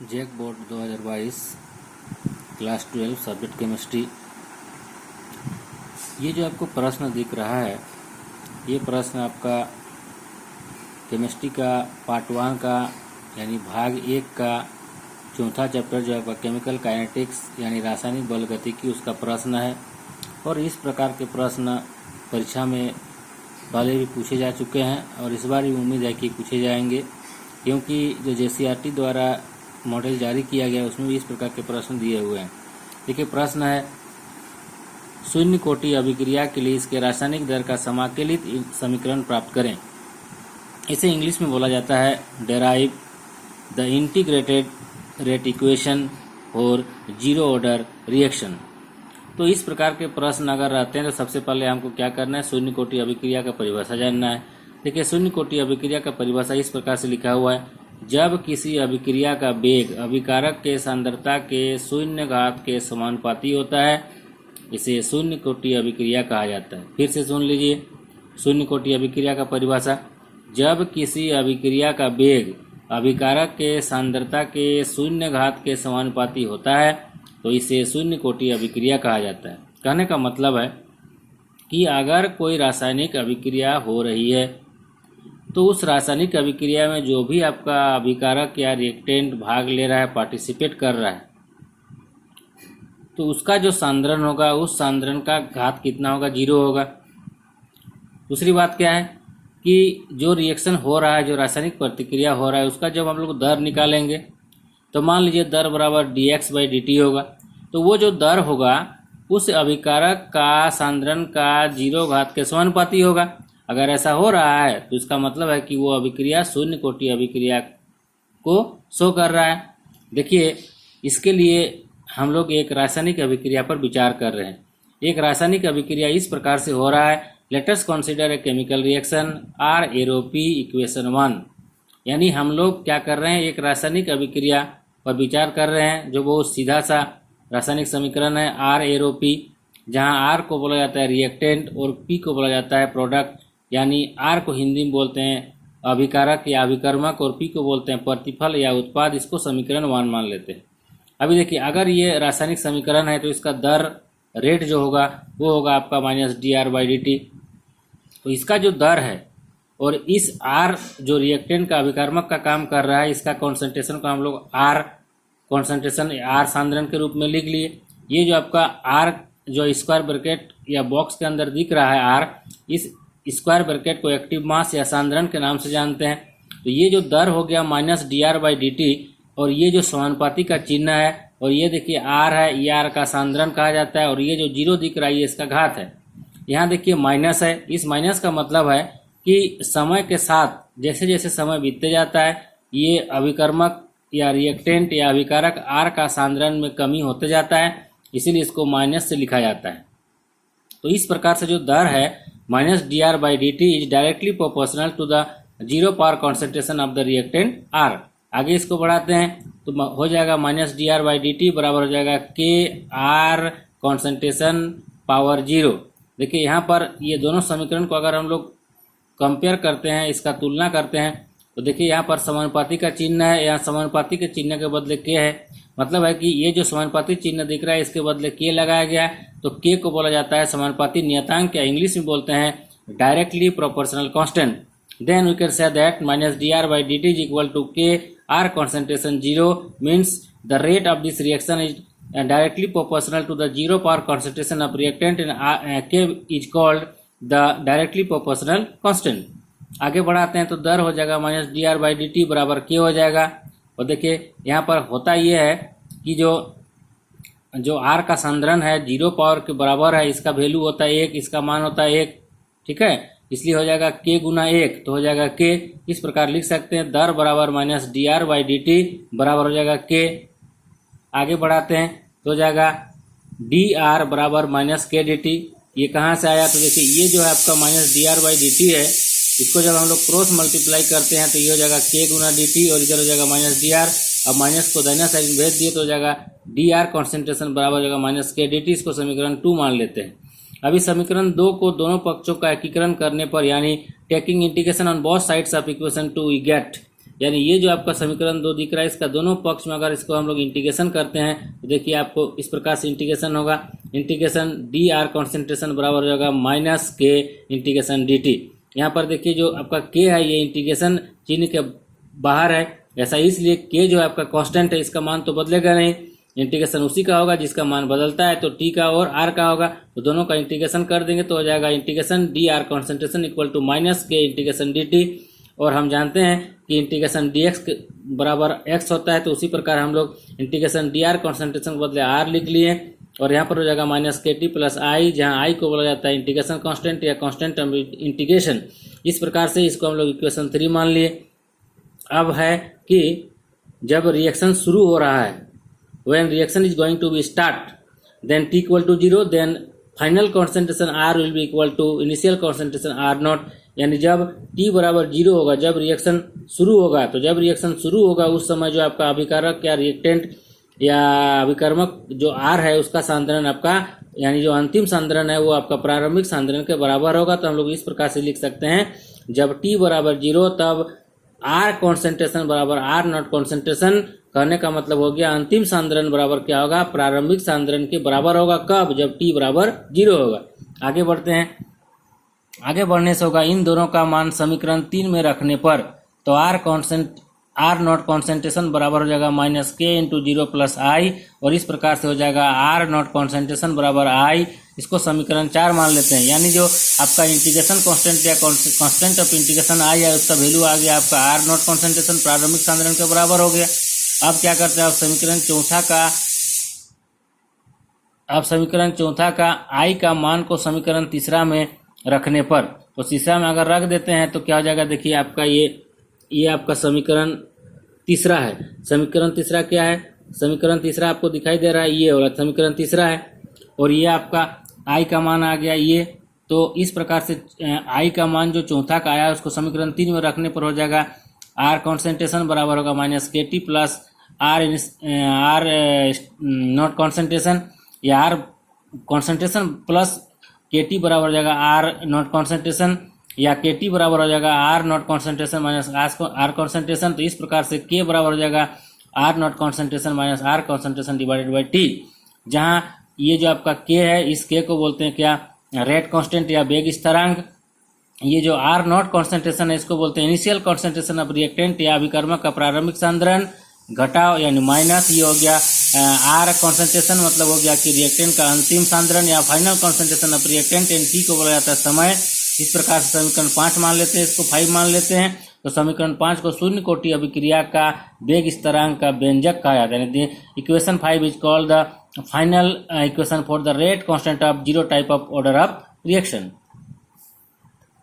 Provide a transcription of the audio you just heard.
जेक board 2022 class 12 subject chemistry. ये जो आपको प्रश्न दिख रहा है, ये प्रश्न आपका केमिस्ट्री का पार्ट 1 का यानी भाग 1 का चौथा चैप्टर जो आपका केमिकल काइनेटिक्स यानी रासायनिक बल गतिकी उसका प्रश्न है। और इस प्रकार के प्रश्न परीक्षा में पहले भी पूछे जा चुके हैं और इस बार भी उम्मीद है कि पूछे जाएंगे, क्योंकि जो JCRT द्वारा मॉडल जारी किया गया उसमें भी इस प्रकार के प्रश्न दिए हुए हैं। देखिए, प्रश्न है शून्य कोटि अभिक्रिया के लिए इसके रासायनिक दर का समाकलित समीकरण प्राप्त करें। इसे इंग्लिश में बोला जाता है derive the integrated rate equation और जीरो ऑर्डर रिएक्शन। तो इस प्रकार के प्रश्न अगर रहते हैं तो सबसे पहले हमको क्या करना है, शून्य कोटि अभिक्रिया का परिभाषा जानना है। देखिए, शून्य कोटि अभिक्रिया का परिभाषा इस प्रकार से लिखा हुआ है, जब किसी अभिक्रिया का वेग अभिकारक के सांद्रता के शून्य घात के समानुपाती होता है, इसे शून्य कोटि अभिक्रिया कहा जाता है। फिर से सुन लीजिए, शून्य कोटि अभिक्रिया का परिभाषा, जब किसी अभिक्रिया का वेग अभिकारक के सांद्रता के शून्य घात के समानुपाती होता है तो इसे शून्य कोटि अभिक्रिया कहा जाता है। कहने का मतलब है कि अगर कोई रासायनिक अभिक्रिया हो रही है तो उस रासायनिक अभिक्रिया में जो भी आपका अभिकारक या रिएक्टेंट भाग ले रहा है, पार्टिसिपेट कर रहा है, तो उसका जो सांद्रण होगा उस सांद्रण का घात कितना होगा, 0 होगा। दूसरी बात क्या है कि जो रिएक्शन हो रहा है, जो रासायनिक प्रतिक्रिया हो रहा है, उसका जब हम लोग दर निकालेंगे तो मान लीजिए दर बराबर dx/dt होगा। तो वो जो दर होगा उस अभिकारक का सांद्रण का 0 घात के समानुपाती होगा। अगर ऐसा हो रहा है तो इसका मतलब है कि वो अभिक्रिया शून्य कोटि अभिक्रिया को शो कर रहा है। देखिए, इसके लिए हम लोग एक रासायनिक अभिक्रिया पर विचार कर रहे हैं। एक रासायनिक अभिक्रिया इस प्रकार से हो रहा है, let us consider a chemical reaction R-ARO-P equation 1। यानी हम लोग क्या कर रहे हैं, एक रासायनिक अभिक्रिया पर विचार कर रहे हैं जो बहुत सीधा सा रासायनिक समीकरण है R-ARO-P, जहां R को बोला जाता है रिएक्टेंट और P को बोला जाता है प्रोडक्ट। यानी R को हिंदी में बोलते हैं अभिकारक या अभिकर्मक और P को बोलते हैं प्रतिफल या उत्पाद। इसको समीकरण 1 मान लेते हैं। अभी देखिए, अगर ये रासायनिक समीकरण है तो इसका दर रेट जो होगा वो होगा आपका -dR/dt। तो इसका जो दर है और इस R जो रिएक्टेंट का अभिकर्मक का काम कर रहा है, इसका कॉन्सेंट्रेशन को हम लोग R कॉन्सेंट्रेशन R सांद्रण के रूप में लिख लिए। ये जो आपका R जो स्क्वायर ब्रैकेट या बॉक्स के अंदर दिख रहा है R, इस स्क्वायर ब्रैकेट को एक्टिव मास या सांद्रण के नाम से जानते हैं। तो ये जो दर हो गया -dR/dt और ये जो समानुपाती का चिन्ह है और ये देखिए R है, ये R का सांद्रण कहा जाता है और ये जो 0 दिख रहा है ये इसका घात है। यहाँ देखिए माइनस है, इस माइनस का मतलब है कि समय के साथ जैसे जैसे समय बीतते जाता है ये अभिकर्मक या रिएक्टेंट या अभिकारक R का सांद्रण में कमी होते जाता है, इसीलिए इसको माइनस से लिखा जाता है। तो इस प्रकार से जो दर है -dR/dt is directly proportional to the 0 power concentration of the reactant R। आगे इसको बढ़ाते हैं तो हो जाएगा -dR/dt बराबर हो जाएगा KR कॉन्सेंट्रेशन पावर 0। देखिए, यहाँ पर ये दोनों समीकरण को अगर हम लोग कंपेयर करते हैं, इसका तुलना करते हैं, तो देखिए यहाँ पर समानुपाती का चिन्ह है, यहाँ समानुपाती के चिन्ह के बदले K है। मतलब है कि ये जो समानुपाती चिन्ह दिख रहा है इसके बदले K लगाया गया है। तो K को बोला जाता है समानुपाती नियतांक, या इंग्लिश में बोलते हैं directly proportional constant. Then we can say that -dR/dt is equal to KR concentration 0 means the rate of this reaction is directly proportional to the 0 power concentration of reactant and K is called the directly proportional constant। आगे बढ़ाते हैं तो दर हो जाएगा -dR/dt बराबर K हो जाएगा। और देखिए यहाँ पर होता ये है कि जो R का सांद्रण है 0 पावर के बराबर है, इसका वैल्यू होता है 1, इसका मान होता है 1, ठीक है। इसलिए हो जाएगा K गुना 1, तो हो जाएगा K। इस प्रकार लिख सकते हैं दर बराबर -dR/dt बराबर हो जाएगा K। आगे बढ़ाते हैं तो हो जाएगा dR बराबर -KdT। ये कहाँ से आया, तो देखिए ये जो है आपका -dR/dt है, इसको जब हम लोग क्रॉस मल्टीप्लाई करते हैं तो ये हो जाएगा K गुना dt और इधर हो जाएगा -dR। अब माइनस को दाहिना साइड में भेज दिए तो हो जाएगा dR कॉन्सेंट्रेशन बराबर हो जाएगा -KdT। इसको समीकरण 2 मान लेते हैं। अभी समीकरण 2 को दोनों पक्षों का एकीकरण करने पर यानी taking integration on both sides of equation 2 we get यानी ये जो आपका समीकरण 2 दिख रहा है, इसका दोनों पक्ष में अगर इसको हम लोग इंटीग्रेशन करते हैं तो देखिए आपको इस प्रकार से इंटीग्रेशन होगा। इंटीग्रेशन डी आर कॉन्सेंट्रेशन बराबर हो जाएगा minus K integration D T. यहाँ पर देखिए जो आपका के है ये इंटीग्रेशन चिन्ह के बाहर है, ऐसा इसलिए के जो है आपका कांस्टेंट है, इसका मान तो बदलेगा नहीं, इंटीग्रेशन उसी का होगा जिसका मान बदलता है, तो टी का और आर का होगा, तो दोनों का इंटीग्रेशन कर देंगे तो हो जाएगा integration D R concentration equal to minus K integration D T. और हम जानते हैं कि इंटीग्रेशन डी एक्स बराबर एक्स होता है, तो उसी प्रकार हम लोग इंटीग्रेशन डी आर कॉन्सेंट्रेशन के बदले आर लिख लिए और यहाँ पर हो जाएगा माइनस के टी प्लस आई, जहाँ आई को बोला जाता है इंटीग्रेशन कांस्टेंट या कांस्टेंट इंटीग्रेशन। इस प्रकार से इसको हम लोग इक्वेशन 3 मान लिए। अब है कि जब रिएक्शन शुरू हो रहा है, when reaction is going to be start, then t equal to 0, then final concentration R will be equal to initial concentration R naught, यानी जब t बराबर 0 होगा, जब रिएक्शन शुरू होगा, तो जब रिएक्शन शुरू होगा उस समय जो आपका अभिकारक या रिएक्टेंट या अभिकर्मक जो R है उसका सांद्रण आपका यानी जो अंतिम सांद्रण है वो आपका प्रारंभिक सांद्रण के बराबर होगा। तो हम लोग इस प्रकार से लिख सकते हैं, जब t बराबर 0 तब R कॉन्सेंट्रेशन बराबर R नॉट कॉन्सेंट्रेशन, कहने का मतलब हो गया अंतिम सांद्रण बराबर क्या होगा, प्रारंभिक सांद्रण के बराबर होगा। कब? जब t बराबर 0 होगा। आगे बढ़ते हैं। आगे बढ़ने से होगा इन दोनों का मान समीकरण 3 में रखने पर, तो आर नॉट कॉन्सेंट्रेशन बराबर हो जाएगा माइनस के इंटू 0 प्लस आई, और इस प्रकार से हो जाएगा आर नॉट कॉन्सेंट्रेशन बराबर आई। इसको समीकरण 4 मान लेते हैं, यानी जो आपका इंटीग्रेशन कांस्टेंट या कांस्टेंट ऑफ इंटीग्रेशन आई है उसका वैल्यू आ गया आपका आर नॉट कॉन्सेंट्रेशन प्रारंभिक सांद्रण के बराबर हो गया। अब क्या करते हैं, आप समीकरण चौथा का आई का मान को समीकरण तीसरा में रखने पर, तो तीसरा में अगर रख देते हैं तो क्या हो जाएगा, देखिए आपका ये आपका समीकरण तीसरा है। समीकरण तीसरा क्या है, समीकरण तीसरा आपको दिखाई दे रहा है, ये वाला समीकरण तीसरा है, और ये आपका आई का मान आ गया ये। तो इस प्रकार से आई का मान जो चौथा का आया उसको समीकरण 3 में रखने पर हो जाएगा आर कॉन्सेंट्रेशन बराबर होगा minus K T plus R naught concentration, या R concentration plus K T बराबर हो जाएगा आर नॉट कॉन्सेंट्रेशन, या के टी बराबर हो जाएगा R naught concentration minus R concentration. तो इस प्रकार से के बराबर हो जाएगा R naught concentration minus R concentration divided by T, जहाँ ये जो आपका के है इस के को बोलते हैं क्या, रेट कांस्टेंट या वेग स्थिरांक। ये जो आर नॉट कॉन्सेंट्रेशन है इसको बोलते हैं इनिशियल कॉन्सेंट्रेशन ऑफ रिएक्टेंट या अभिकर्मक का प्रारंभिक सांद्रण घटाओ यानी माइनस ये हो गया आर कॉन्सेंट्रेशन, मतलब हो गया कि रिएक्टेंट का अंतिम सांद्रण या final concentration of reactant, and T को बोला जाता है समय। इस प्रकार से समीकरण 5 मान लेते हैं, इसको 5 मान लेते हैं। तो समीकरण 5 को शून्य कोटि अभिक्रिया का वेग स्थिरांक का व्यंजक कहा जाता है। Equation 5 is called the final equation for the rate constant of 0 type of order of reaction.